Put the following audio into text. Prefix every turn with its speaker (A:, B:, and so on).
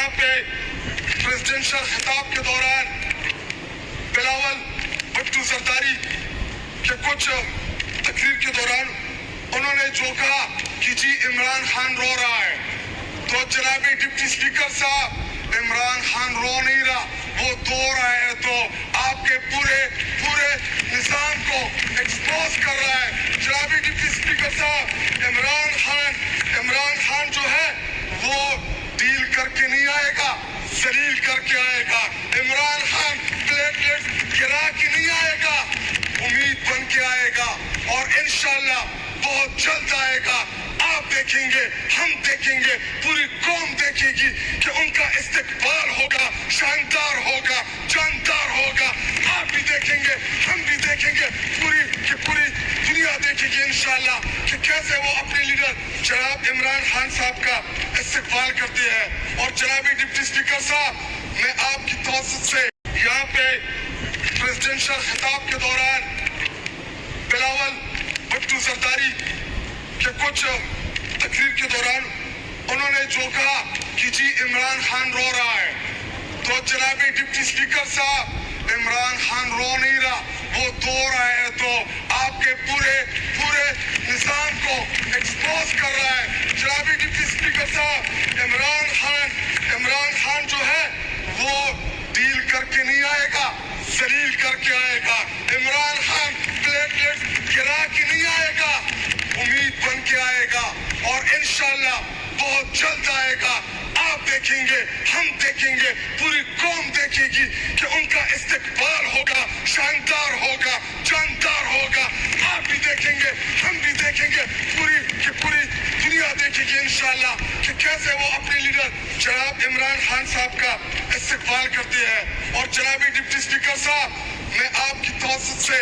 A: यहाँ पे प्रेसिडेंशियल खिताब के दौरान बिलावल भुट्टो जरदारी के कुछ तकरीर के दौरान उन्होंने जो कहा कि जी इमरान खान रो रहा है, तो जनाबी डिप्टी स्पीकर साहब, इमरान खान रो नहीं रहा, वो दो रहा है, तो आपके पूरे निजाम को एक्सपोज कर रहा है। जनाबी डिप्टी स्पीकर साहब, इमरान खान जो है वो डील करके नहीं आएगा, जलील करके आएगा। इमरान खान प्लेटलेट्स गिरा के नहीं आएगा, उम्मीद बन के आएगा और इंशाल्लाह बहुत जल्द आएगा। आप देखेंगे, हम देखेंगे, पूरी कौम देखेगी कि उनका इस्तेकबाल होगा, शानदार होगा, जानदार होगा। आप भी देखेंगे, हम भी देखेंगे, पूरी दुनिया देखेगी इंशाल्लाह कि कैसे वो अपने लीडर जनाब इमरान खान साहब का इस्तेकबाल करते हैं। और जनाबी डिप्टी स्पीकर साहब, मैं आपकी तवज्जुह से यहाँ पे प्रेसिडेंशियल खिताब के दौरान बिलावल भुट्टो जरदारी के कुछ तकरीर के दौरान उन्होंने जो कहा कि जी इमरान खान रो रहा है, तो जनाबी डिप्टी स्पीकर साहब, इमरान खान रो नहीं रहा, वो दो रहा है, तो आपके पूरे निजाम को एक्सपोज कर रहा है। जनाबी डिप्टी स्पीकर साहब, इमरान खान जो है वो डील करके नहीं आएगा, जलील करके आएगा। इमरान खान प्लेटलेट्स गिरा के नहीं आएगा, उम्मीद बन के आएगा और इंशाल्लाह बहुत जल्द आएगा। आप देखेंगे, हम देखेंगे, पूरी कौम देखेगी कि उनका इस्तेकबाल होगा, शानदार होगा, जानदार होगा। आप भी देखेंगे, हम भी देखेंगे, पूरी दुनिया देखेगी इंशाल्लाह कि कैसे वो अपने लीडर जनाब इमरान खान साहब का इस्तेकबाल करते हैं। और जनाबी डिप्टी स्पीकर साहब, मैं आपकी तवज्जुह से